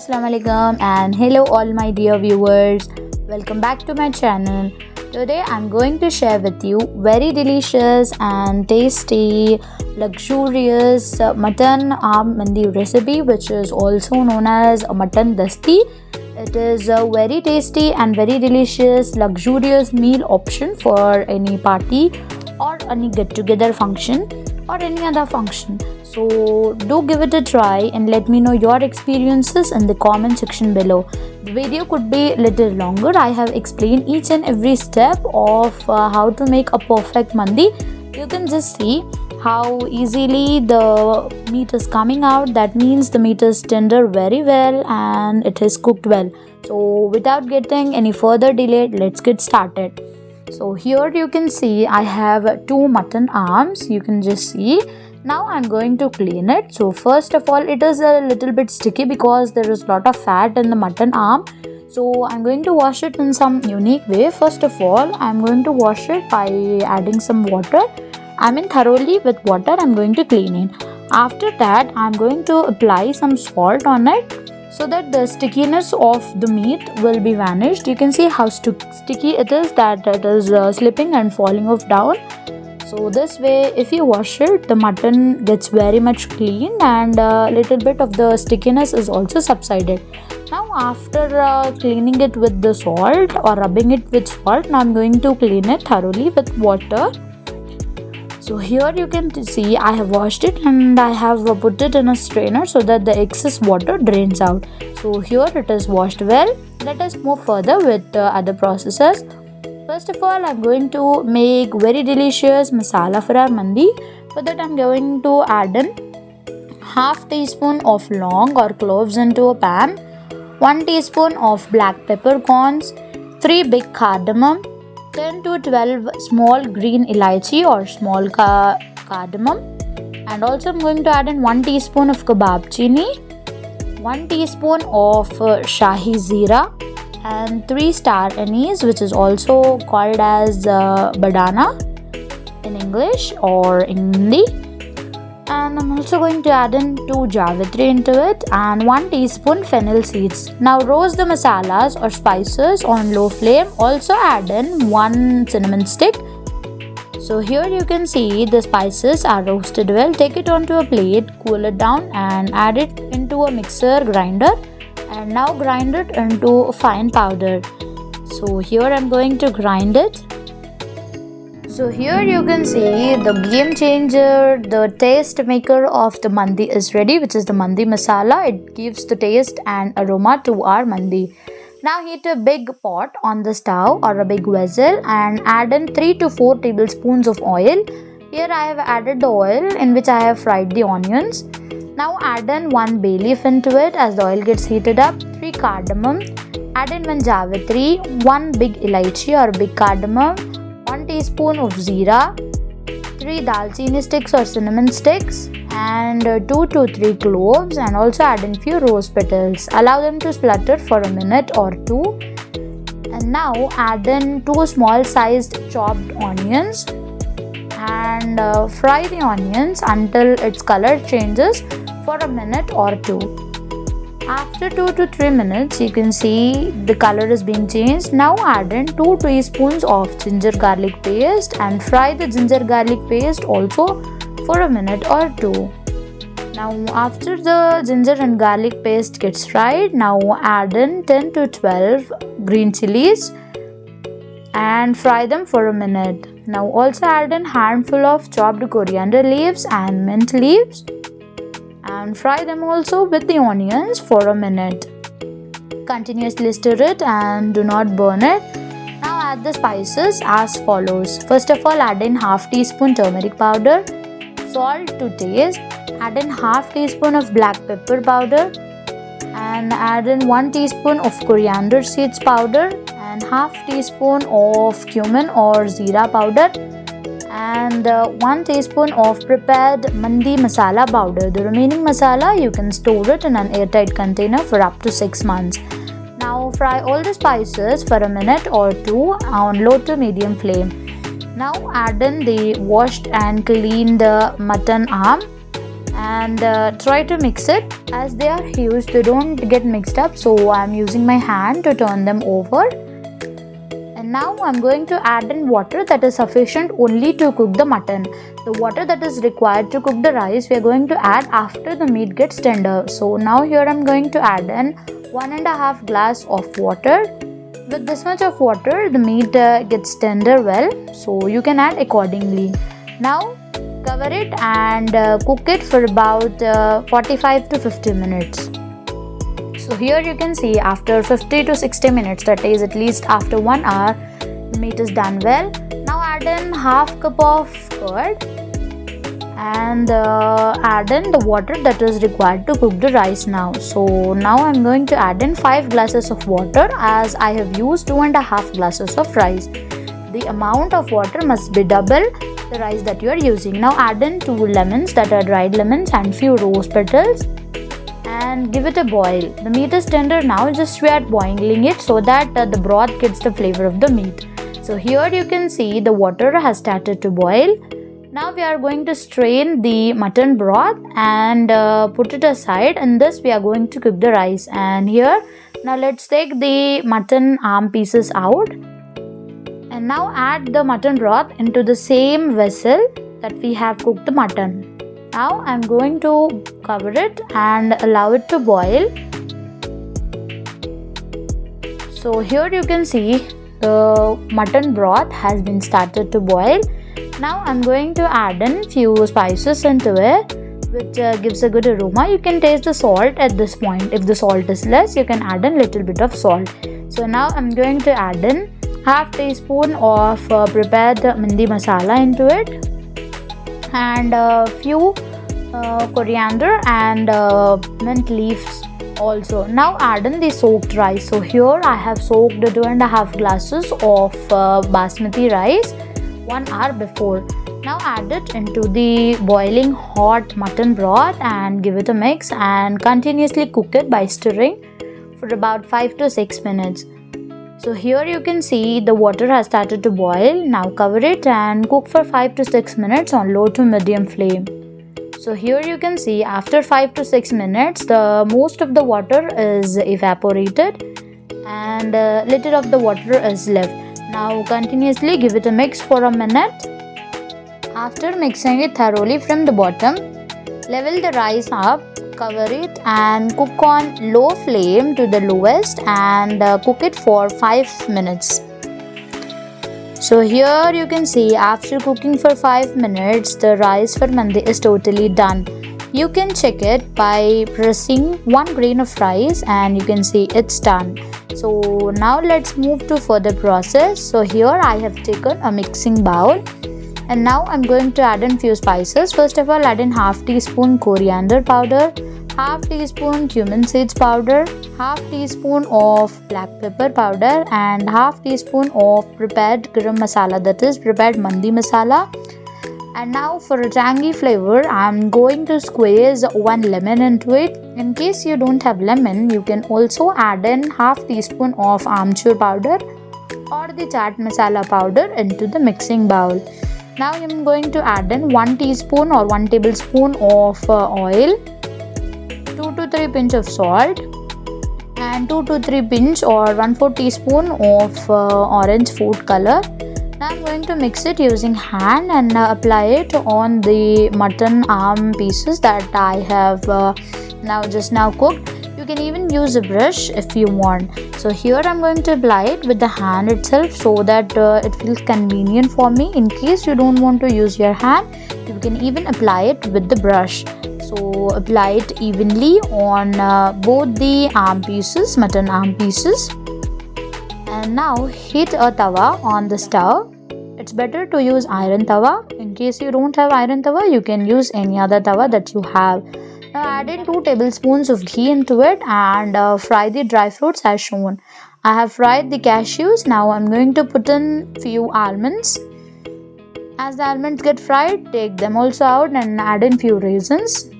Assalamualaikum and hello all my dear viewers. Welcome back to my channel. Today I'm going to share with you very delicious and tasty luxurious mutton arm mandi recipe, which is also known as a mutton dasti. It is a very tasty and very delicious luxurious meal option for any party or any get together function or any other function. So do give it a try and let me know your experiences in the comment section below. The video could be a little longer. I have explained each and every step of how to make a perfect mandi. You can just see how easily the meat is coming out. That means the meat is tender very well and it is cooked well. So without getting any further delay, let's get started. So here you can see I have 2 mutton arms. You can just see. Now I'm going to clean it. So first of all, it is a little bit sticky because there is a lot of fat in the mutton arm. So I'm going to wash it in some unique way. First of all, I'm going to wash it by adding some water. Thoroughly with water I'm going to clean it. After that I'm going to apply some salt on it so that the stickiness of the meat will be vanished. You can see how sticky it is, that it is slipping and falling off down. So this way, if you wash it, the mutton gets very much clean and a little bit of the stickiness is also subsided. Now after cleaning it with the salt or rubbing it with salt, now I'm going to clean it thoroughly with water. So here you can see I have washed it and I have put it in a strainer so that the excess water drains out. So here it is washed well. Let us move further with other processes. First of all, I'm going to make very delicious masala for our mandi. For that, I'm going to add in half teaspoon of long or cloves into a pan, 1 teaspoon of black peppercorns, 3 big cardamom, 10 to 12 small green elaichi or small cardamom, and also I'm going to add in 1 teaspoon of kebab chini, 1 teaspoon of shahi zeera, and 3 star anise, which is also called as badana in English or in Hindi. And I'm also going to add in 2 javitri into it and 1 teaspoon fennel seeds. Now roast the masalas or spices on low flame. Also add in 1 cinnamon stick. So here you can see the spices are roasted well. Take it onto a plate, cool it down and add it into a mixer grinder. And now grind it into fine powder. So here I'm going to grind it. So here you can see the game changer, the taste maker of the mandi is ready, which is the mandi masala. It gives the taste and aroma to our mandi. Now heat a big pot on the stove or a big vessel and add in 3 to 4 tablespoons of oil. Here I have added the oil in which I have fried the onions. Now add in 1 bay leaf into it as the oil gets heated up, 3 cardamom, add in 1 javitri, 1 big elaichi or big cardamom, 1 teaspoon of zeera, 3 dalchini sticks or cinnamon sticks, and 2 to 3 cloves, and also add in few rose petals. Allow them to splutter for a minute or 2. And now add in 2 small sized chopped onions and fry the onions until its color changes for a minute or 2. After 2 to 3 minutes, you can see the color is being changed. Now add in 2 teaspoons of ginger garlic paste and fry the ginger garlic paste also for a minute or 2. Now after the ginger and garlic paste gets fried, now add in 10 to 12 green chilies and fry them for a minute. Now also add in handful of chopped coriander leaves and mint leaves and fry them also with the onions for a minute. Continuously stir it and do not burn it. Now add the spices as follows. First of all, add in half teaspoon turmeric powder, salt to taste, add in half teaspoon of black pepper powder and add in 1 teaspoon of coriander seeds powder and half teaspoon of cumin or zeera powder and 1 teaspoon of prepared mandi masala powder. The remaining masala you can store it in an airtight container for up to 6 months. Now fry all the spices for a minute or 2 on low to medium flame. Now add in the washed and cleaned mutton arm and try to mix it. As they are huge, they don't get mixed up, so I'm using my hand to turn them over. And now I'm going to add in water that is sufficient only to cook the mutton. The water that is required to cook the rice we are going to add after the meat gets tender. So now here I'm going to add in 1.5 glass of water. With this much of water, the meat gets tender well, so you can add accordingly. Now cover it and cook it for about 45 to 50 minutes. So here you can see after 50 to 60 minutes, that is at least after 1 hour, the meat is done well. Now add in half cup of curd and add in the water that is required to cook the rice now. So now I'm going to add in 5 glasses of water, as I have used 2.5 glasses of rice. The amount of water must be double the rice that you are using. Now add in 2 lemons, that are dried lemons, and few rose petals, and give it a boil. The meat is tender now, just we are boiling it so that the broth gets the flavor of the meat. So here you can see the water has started to boil. Now we are going to strain the mutton broth and put it aside. In this we are going to cook the rice. And here, now let's take the mutton arm pieces out. And now add the mutton broth into the same vessel that we have cooked the mutton. Now I'm going to cover it and allow it to boil. So here you can see the mutton broth has been started to boil. Now I'm going to add in few spices into it, which gives a good aroma. You can taste the salt at this point. If the salt is less, you can add in little bit of salt. So now I'm going to add in half teaspoon of prepared mandi masala into it, and a few coriander and mint leaves also. Now add in the soaked rice. So here I have soaked 2.5 glasses of basmati rice 1 hour before. Now add it into the boiling hot mutton broth and give it a mix and continuously cook it by stirring for about 5 to 6 minutes. So here you can see the water has started to boil. Now cover it and cook for 5 to 6 minutes on low to medium flame. So here you can see after 5 to 6 minutes, the most of the water is evaporated and little of the water is left. Now continuously give it a mix for a minute. After mixing it thoroughly from the bottom, level the rice up, cover it and cook on low flame to the lowest and cook it for 5 minutes. So here you can see after cooking for 5 minutes, the rice for mandi is totally done. You can check it by pressing 1 grain of rice and you can see it's done. So now let's move to further process. So here I have taken a mixing bowl. And now I'm going to add in few spices. First of all, add in half teaspoon coriander powder, half teaspoon cumin seeds powder, half teaspoon of black pepper powder, and half teaspoon of prepared garam masala, that is prepared mandi masala. And now for a tangy flavor, I'm going to squeeze 1 lemon into it. In case you don't have lemon, you can also add in half teaspoon of amchur powder or the chaat masala powder into the mixing bowl. Now I'm going to add in 1 teaspoon or 1 tablespoon of oil, 2 to 3 pinch of salt, and 2 to 3 pinch or 1/4 teaspoon of orange food color. Now I'm going to mix it using hand and apply it on the mutton arm pieces that I have just now cooked. You can even use a brush if you want. So here I'm going to apply it with the hand itself so that it feels convenient for me. In case you don't want to use your hand, you can even apply it with the brush. So apply it evenly on both the arm pieces, mutton arm pieces. And now heat a tawa on the stove. It's better to use iron tawa. In case you don't have iron tawa, you can use any other tawa that you have. Now add in 2 tablespoons of ghee into it and fry the dry fruits as shown. I have fried the cashews. Now I'm going to put in few almonds. As the almonds get fried, take them also out and add in few raisins.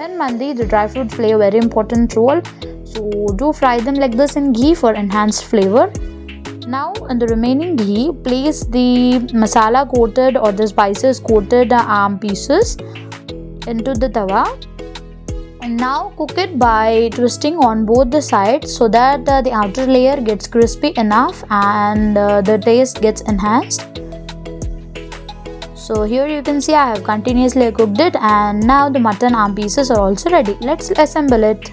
In mandi, the dry fruits play a very important role. So do fry them like this in ghee for enhanced flavor. Now in the remaining ghee, place the masala coated or the spices coated arm pieces into the tawa. And now cook it by twisting on both the sides so that the outer layer gets crispy enough and the taste gets enhanced. So here you can see I have continuously cooked it, and now the mutton arm pieces are also ready. Let's assemble it.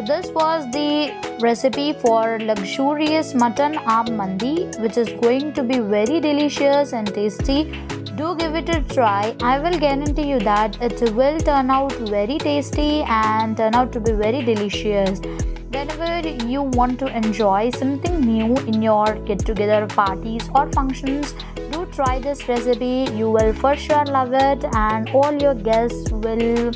This was the recipe for luxurious mutton arm mandi, which is going to be very delicious and tasty. Do give it a try. I will guarantee you that it will turn out very tasty and turn out to be very delicious. Whenever you want to enjoy something new in your get-together parties or functions, do try this recipe. You will for sure love it, and all your guests will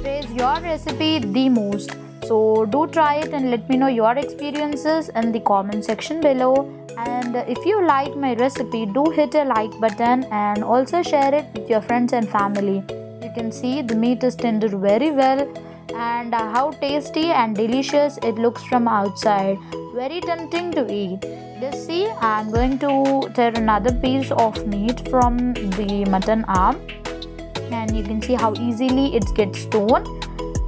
praise your recipe the most. So do try it and let me know your experiences in the comment section below. And if you like my recipe, do hit a like button and also share it with your friends and family. You can see the meat is tendered very well, and how tasty and delicious it looks from outside. Very tempting to eat. Just see, I'm going to tear another piece of meat from the mutton arm, and you can see how easily it gets torn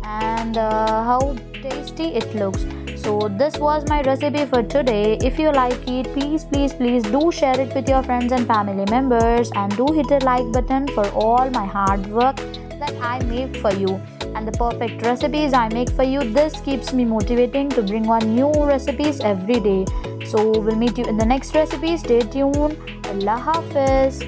and how tasty it looks. So this was my recipe for today. If you like it, please do share it with your friends and family members, and do hit a like button for all my hard work that I make for you and the perfect recipes I make for you. This keeps me motivating to bring on new recipes every day. So we'll meet you in the next recipe. Stay tuned. Allah Hafiz.